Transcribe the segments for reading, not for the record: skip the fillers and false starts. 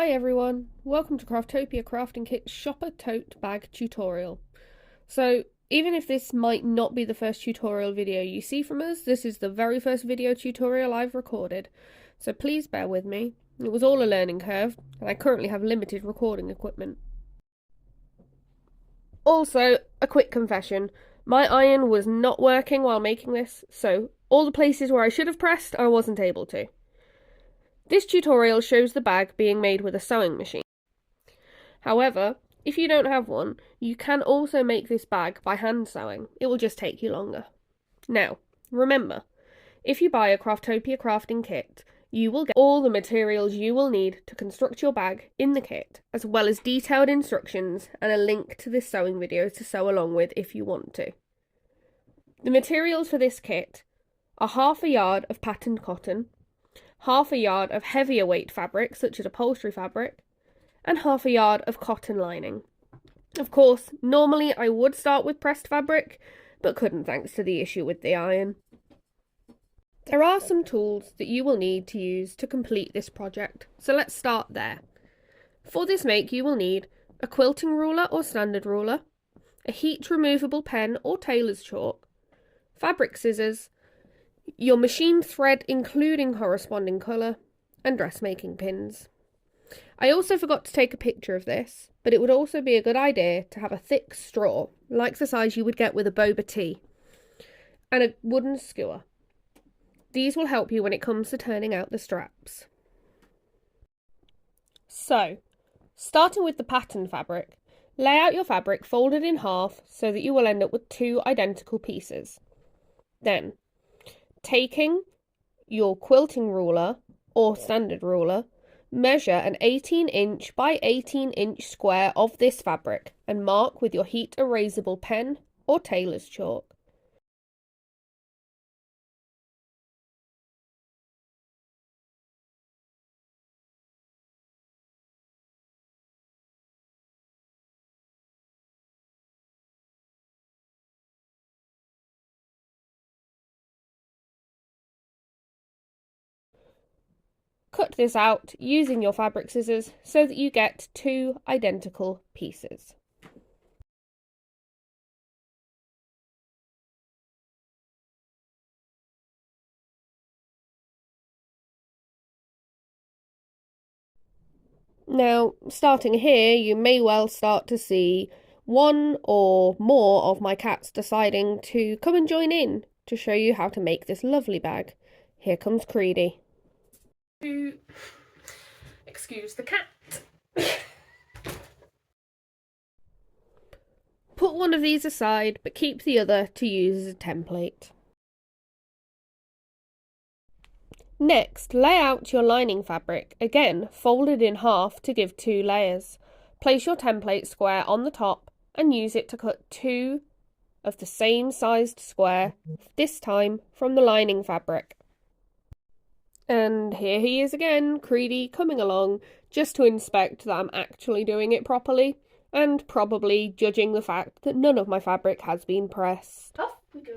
Hi everyone, welcome to Craftopia Crafting Kit Shopper Tote Bag Tutorial. So, even if this might not be the first tutorial video you see from us, this is the very first video tutorial I've recorded, so please bear with me. It was all a learning curve, and I currently have limited recording equipment. Also, a quick confession, my iron was not working while making this, so all the places where I should have pressed, I wasn't able to. This tutorial shows the bag being made with a sewing machine. However, if you don't have one, you can also make this bag by hand sewing. It will just take you longer. Now, remember, if you buy a Craftopia crafting kit, you will get all the materials you will need to construct your bag in the kit, as well as detailed instructions and a link to this sewing video to sew along with if you want to. The materials for this kit are half a yard of patterned cotton, half a yard of heavier weight fabric such as upholstery fabric, and half a yard of cotton lining. Of course, normally I would start with pressed fabric, but couldn't thanks to the issue with the iron. There are some tools that you will need to use to complete this project, so let's start there. For this make you will need a quilting ruler or standard ruler, a heat removable pen or tailor's chalk, fabric scissors, your machine thread including corresponding colour, and dressmaking pins. I also forgot to take a picture of this, but it would also be a good idea to have a thick straw, like the size you would get with a boba tea, and a wooden skewer. These will help you when it comes to turning out the straps. So, starting with the pattern fabric, lay out your fabric folded in half so that you will end up with two identical pieces. Then, taking your quilting ruler or standard ruler, measure an 18-inch by 18-inch square of this fabric and mark with your heat erasable pen or tailor's chalk. Cut this out using your fabric scissors so that you get two identical pieces. Now, starting here, you may well start to see one or more of my cats deciding to come and join in to show you how to make this lovely bag. Here comes Creedy. Excuse the cat. Put one of these aside, but keep the other to use as a template. Next, lay out your lining fabric, again folded in half to give two layers. Place your template square on the top and use it to cut two of the same sized square, this time from the lining fabric. And here he is again, Creedy, coming along just to inspect that I'm actually doing it properly, and probably judging the fact that none of my fabric has been pressed. Off we go.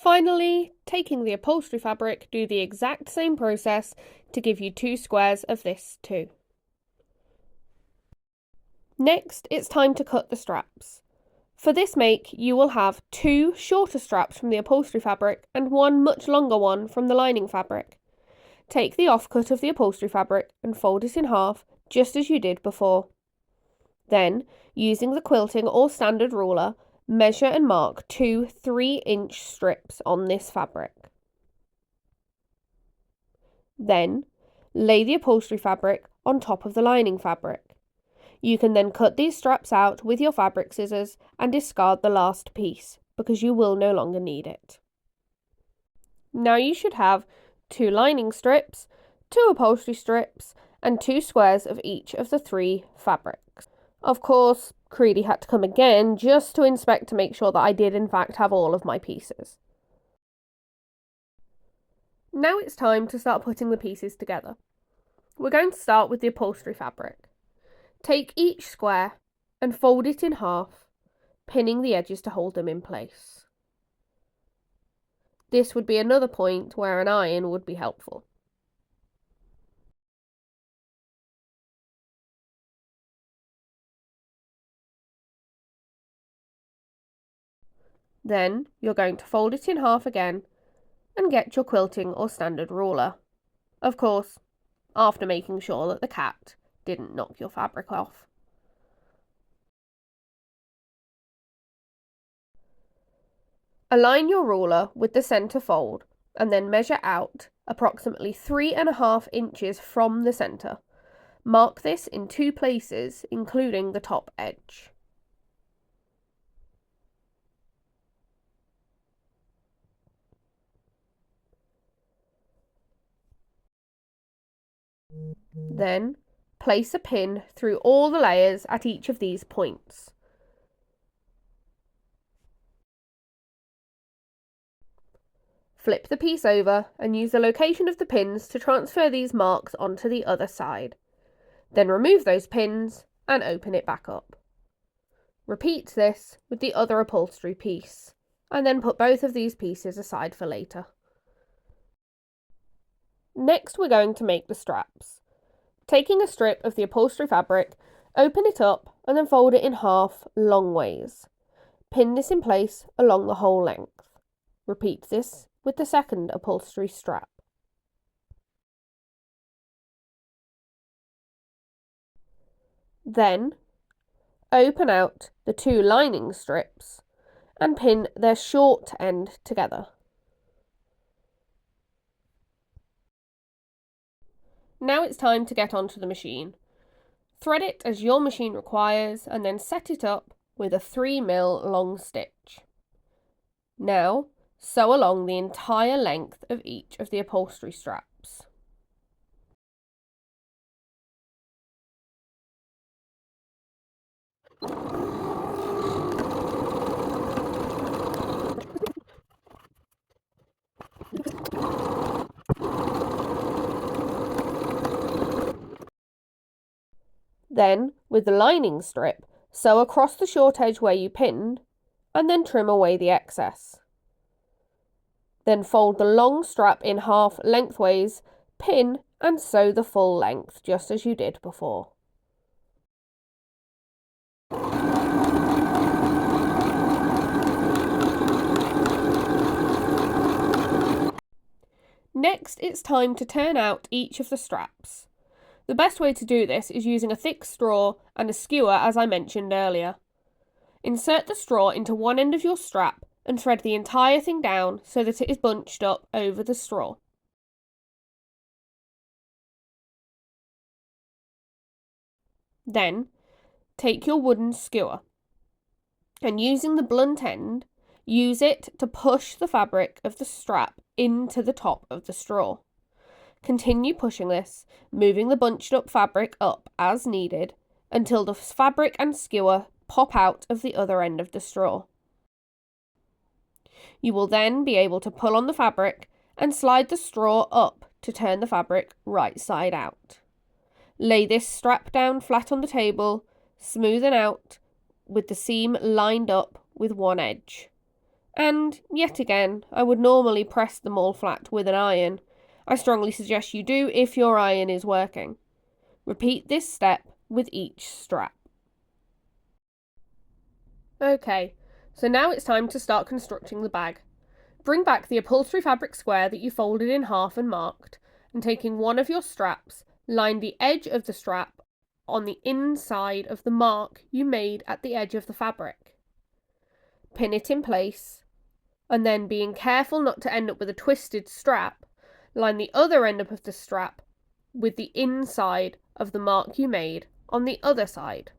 Finally, taking the upholstery fabric, do the exact same process to give you two squares of this too. Next, it's time to cut the straps. For this make, you will have two shorter straps from the upholstery fabric and one much longer one from the lining fabric. Take the offcut of the upholstery fabric and fold it in half, just as you did before. Then, using the quilting or standard ruler, measure and mark two 3-inch strips on this fabric. Then, lay the upholstery fabric on top of the lining fabric. You can then cut these straps out with your fabric scissors and discard the last piece, because you will no longer need it. Now you should have two lining strips, two upholstery strips, and two squares of each of the three fabrics. Of course, Creedy had to come again just to inspect to make sure that I did in fact have all of my pieces. Now it's time to start putting the pieces together. We're going to start with the upholstery fabric. Take each square and fold it in half, pinning the edges to hold them in place. This would be another point where an iron would be helpful. Then you're going to fold it in half again and get your quilting or standard ruler. Of course, after making sure that the cat didn't knock your fabric off. Align your ruler with the centre fold and then measure out approximately 3.5 inches from the centre. Mark this in 2 places, including the top edge. Then, place a pin through all the layers at each of these points. Flip the piece over and use the location of the pins to transfer these marks onto the other side. Then remove those pins and open it back up. Repeat this with the other upholstery piece, and then put both of these pieces aside for later. Next, we're going to make the straps. Taking a strip of the upholstery fabric, open it up and then fold it in half long ways. Pin this in place along the whole length. Repeat this with the second upholstery strap. Then, open out the 2 lining strips and pin their short end together. Now it's time to get onto the machine. Thread it as your machine requires and then set it up with a 3mm long stitch. Now, sew along the entire length of each of the upholstery straps. Then, with the lining strip, sew across the short edge where you pinned, and then trim away the excess. Then fold the long strap in half lengthways, pin and sew the full length, just as you did before. Next, it's time to turn out each of the straps. The best way to do this is using a thick straw and a skewer, as I mentioned earlier. Insert the straw into one end of your strap and thread the entire thing down so that it is bunched up over the straw. Then, take your wooden skewer and using the blunt end, use it to push the fabric of the strap into the top of the straw. Continue pushing this, moving the bunched up fabric up as needed until the fabric and skewer pop out of the other end of the straw. You will then be able to pull on the fabric and slide the straw up to turn the fabric right side out. Lay this strap down flat on the table, smoothen out with the seam lined up with one edge. And yet again, I would normally press them all flat with an iron. I strongly suggest you do if your iron is working. Repeat this step with each strap. Okay, so now it's time to start constructing the bag. Bring back the upholstery fabric square that you folded in half and marked, and taking one of your straps, line the edge of the strap on the inside of the mark you made at the edge of the fabric. Pin it in place, and then being careful not to end up with a twisted strap, line the other end of the strap with the inside of the mark you made on the other side.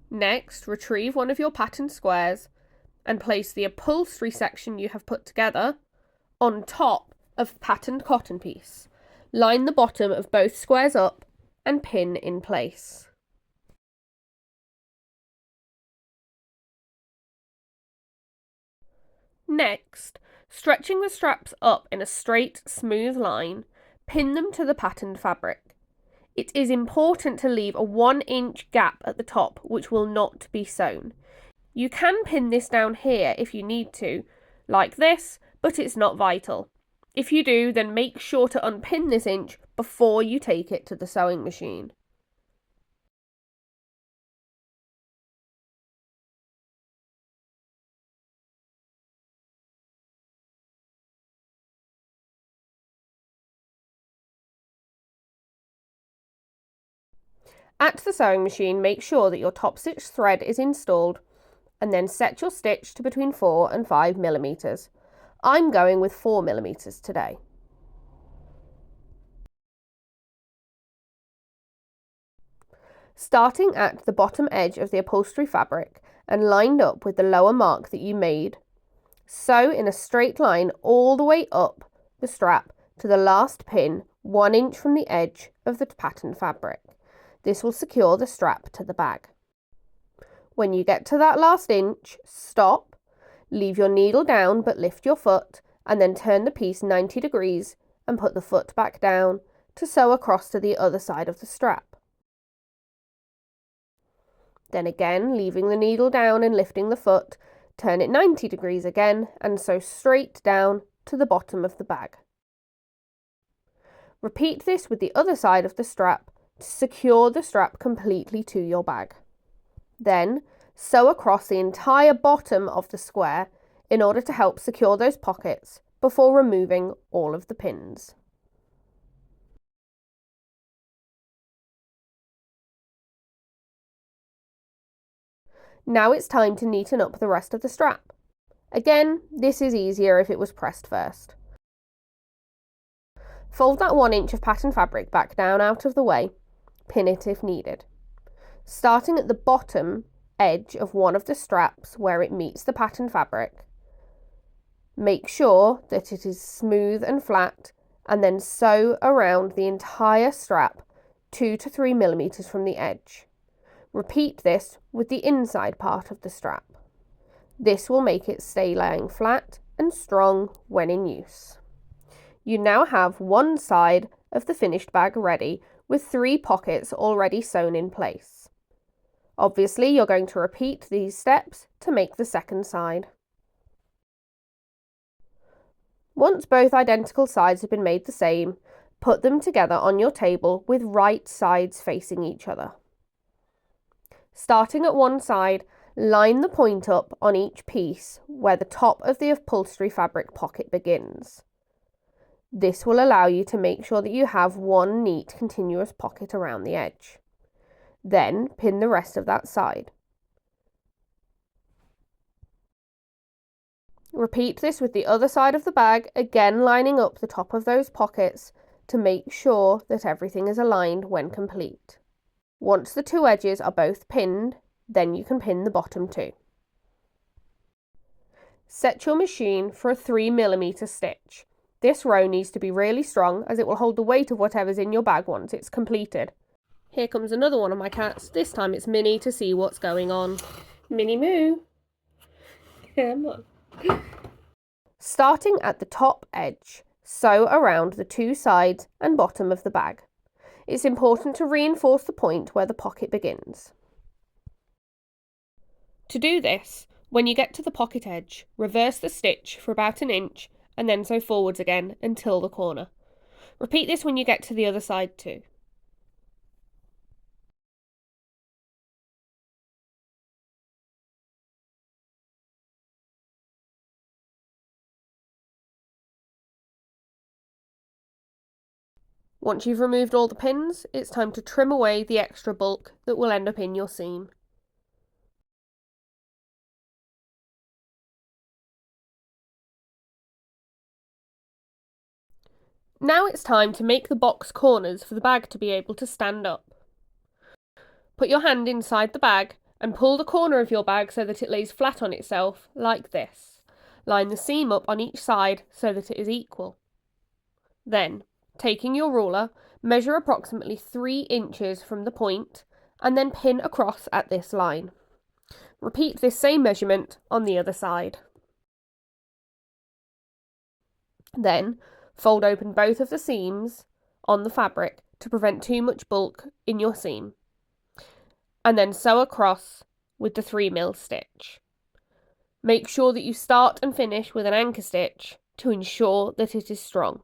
Next, retrieve one of your pattern squares and place the upholstery section you have put together on top of the patterned cotton piece. Line the bottom of both squares up and pin in place. Next, stretching the straps up in a straight, smooth line, pin them to the patterned fabric. It is important to leave a 1-inch gap at the top which will not be sewn. You can pin this down here if you need to, like this, but it's not vital. If you do, then make sure to unpin this inch before you take it to the sewing machine. At the sewing machine, make sure that your top stitch thread is installed and then set your stitch to between 4 and 5 millimeters. I'm going with 4 millimeters today. Starting at the bottom edge of the upholstery fabric and lined up with the lower mark that you made, sew in a straight line all the way up the strap to the last pin 1 inch from the edge of the patterned fabric. This will secure the strap to the bag. When you get to that last inch, stop, leave your needle down but lift your foot, and then turn the piece 90 degrees and put the foot back down to sew across to the other side of the strap. Then again, leaving the needle down and lifting the foot, turn it 90 degrees again and sew straight down to the bottom of the bag. Repeat this with the other side of the strap to secure the strap completely to your bag. Then sew across the entire bottom of the square in order to help secure those pockets before removing all of the pins. Now it's time to neaten up the rest of the strap. Again, this is easier if it was pressed first. Fold that 1 inch of pattern fabric back down out of the way, pin it if needed. Starting at the bottom edge of one of the straps where it meets the pattern fabric, make sure that it is smooth and flat and then sew around the entire strap 2 to 3 millimeters from the edge. Repeat this with the inside part of the strap. This will make it stay laying flat and strong when in use. You now have one side of the finished bag ready with 3 pockets already sewn in place. Obviously, you're going to repeat these steps to make the second side. Once both identical sides have been made the same, put them together on your table with right sides facing each other. Starting at one side, line the point up on each piece where the top of the upholstery fabric pocket begins. This will allow you to make sure that you have one neat continuous pocket around the edge. Then pin the rest of that side. Repeat this with the other side of the bag, again lining up the top of those pockets to make sure that everything is aligned when complete. Once the 2 edges are both pinned, then you can pin the bottom too. Set your machine for a 3 millimeter stitch. This row needs to be really strong as it will hold the weight of whatever's in your bag once it's completed. Here comes another one of my cats. This time it's Minnie to see what's going on. Minnie Moo. Come on. Starting at the top edge, sew around the 2 sides and bottom of the bag. It's important to reinforce the point where the pocket begins. To do this, when you get to the pocket edge, reverse the stitch for about 1 inch and then sew forwards again until the corner. Repeat this when you get to the other side too. Once you've removed all the pins, it's time to trim away the extra bulk that will end up in your seam. Now it's time to make the box corners for the bag to be able to stand up. Put your hand inside the bag and pull the corner of your bag so that it lays flat on itself, like this. Line the seam up on each side so that it is equal. Then, Taking your ruler, measure approximately 3 inches from the point and then pin across at this line. Repeat this same measurement on the other side. Then, fold open both of the seams on the fabric to prevent too much bulk in your seam, and then sew across with the 3mm stitch. Make sure that you start and finish with an anchor stitch to ensure that it is strong.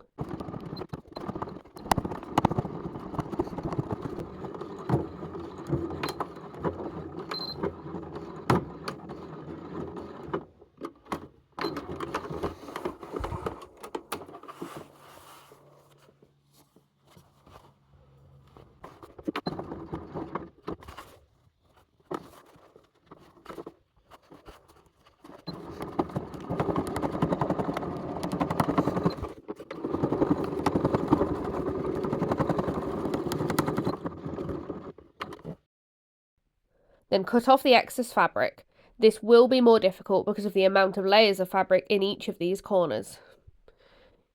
Then cut off the excess fabric. This will be more difficult because of the amount of layers of fabric in each of these corners.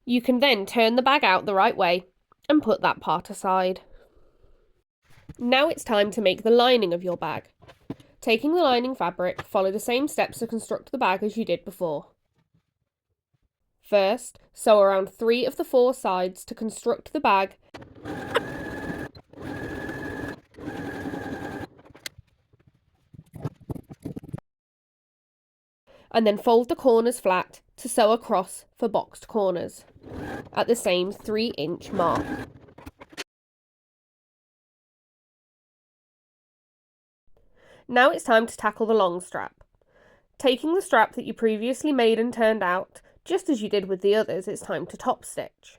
You can then turn the bag out the right way and put that part aside. Now it's time to make the lining of your bag. Taking the lining fabric, follow the same steps to construct the bag as you did before. First, sew around 3 of the 4 sides to construct the bag. And then fold the corners flat to sew across for boxed corners at the same 3-inch mark. Now it's time to tackle the long strap. Taking the strap that you previously made and turned out, just as you did with the others, it's time to top stitch.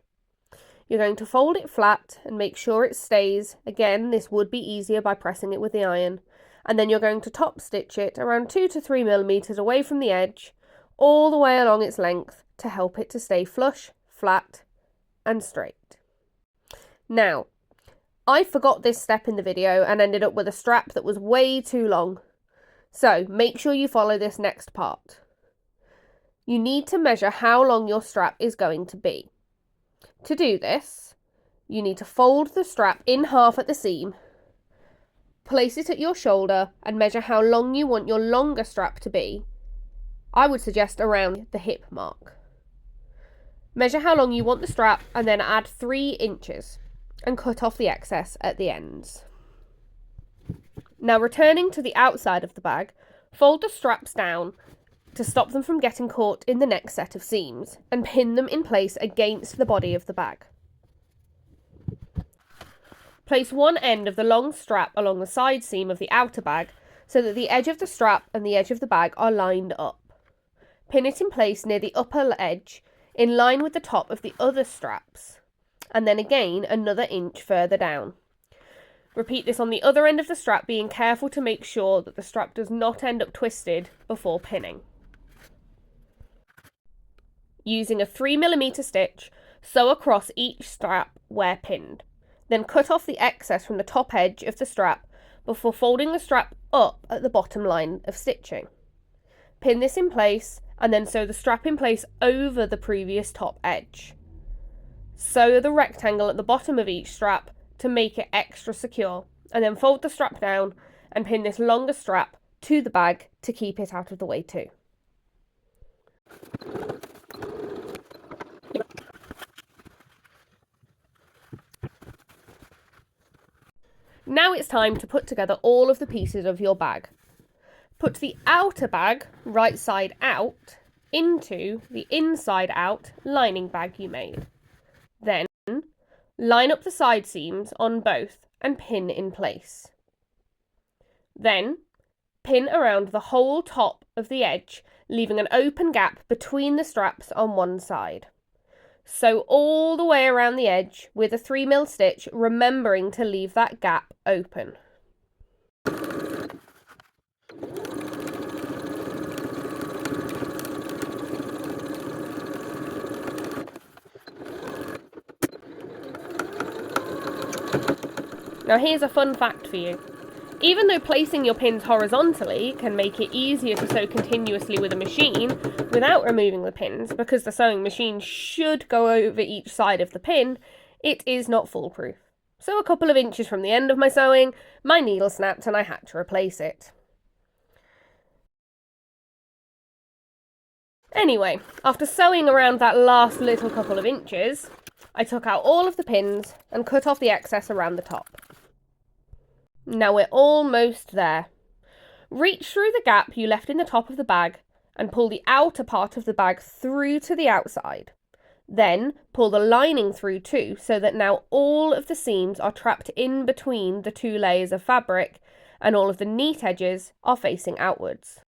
You're going to fold it flat and make sure it stays. Again, this would be easier by pressing it with the iron. And then you're going to top stitch it around 2 to 3mm away from the edge, all the way along its length to help it to stay flush, flat and straight. Now, I forgot this step in the video and ended up with a strap that was way too long. So make sure you follow this next part. You need to measure how long your strap is going to be. To do this, you need to fold the strap in half at the seam, place it at your shoulder and measure how long you want your longer strap to be. I would suggest around the hip mark. Measure how long you want the strap and then add 3 inches and cut off the excess at the ends. Now returning to the outside of the bag, fold the straps down to stop them from getting caught in the next set of seams and pin them in place against the body of the bag. Place one end of the long strap along the side seam of the outer bag so that the edge of the strap and the edge of the bag are lined up. Pin it in place near the upper edge in line with the top of the other straps, and then again another inch further down. Repeat this on the other end of the strap, being careful to make sure that the strap does not end up twisted before pinning. Using a 3mm stitch, sew across each strap where pinned. Then cut off the excess from the top edge of the strap before folding the strap up at the bottom line of stitching. Pin this in place and then sew the strap in place over the previous top edge. Sew the rectangle at the bottom of each strap to make it extra secure, and then fold the strap down and pin this longer strap to the bag to keep it out of the way too. Now it's time to put together all of the pieces of your bag. Put the outer bag, right side out, into the inside out lining bag you made. Then, line up the side seams on both and pin in place. Then, pin around the whole top of the edge, leaving an open gap between the straps on one side. Sew all the way around the edge with a 3mm stitch, remembering to leave that gap open. Now here's a fun fact for you. Even though placing your pins horizontally can make it easier to sew continuously with a machine without removing the pins, because the sewing machine should go over each side of the pin, It is not foolproof. So a couple of inches from the end of my sewing, my needle snapped and I had to replace it. Anyway, after sewing around that last little couple of inches, I took out all of the pins and cut off the excess around the top. Now we're almost there. Reach through the gap you left in the top of the bag and pull the outer part of the bag through to the outside. Then pull the lining through too, so that now all of the seams are trapped in between the two layers of fabric and all of the neat edges are facing outwards.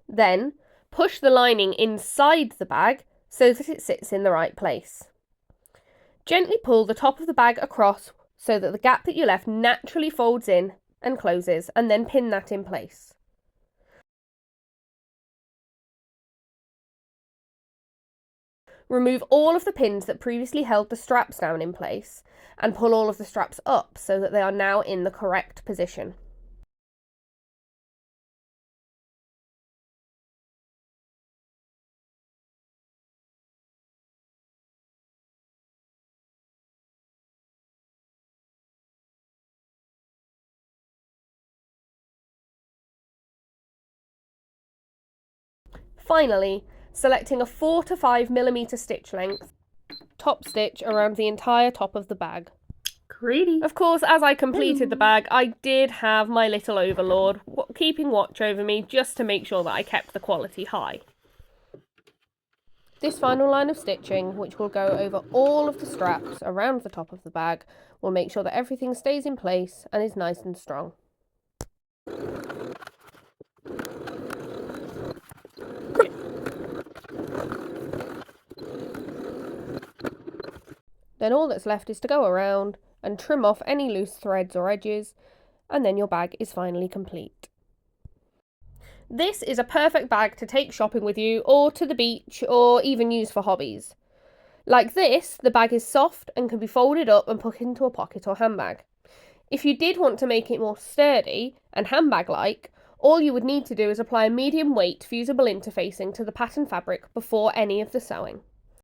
Then push the lining inside the bag so that it sits in the right place. Gently pull the top of the bag across so that the gap that you left naturally folds in and closes, and then pin that in place. Remove all of the pins that previously held the straps down in place and pull all of the straps up so that they are now in the correct position. Finally, selecting a 4 to 5mm stitch length, top stitch around the entire top of the bag. Greedy. Of course, as I completed the bag, I did have my little overlord keeping watch over me just to make sure that I kept the quality high. This final line of stitching, which will go over all of the straps around the top of the bag, will make sure that everything stays in place and is nice and strong. Then all that's left is to go around and trim off any loose threads or edges, and then your bag is finally complete. This is a perfect bag to take shopping with you, or to the beach, or even use for hobbies. Like this, the bag is soft and can be folded up and put into a pocket or handbag. If you did want to make it more sturdy and handbag-like, all you would need to do is apply a medium weight fusible interfacing to the pattern fabric before any of the sewing.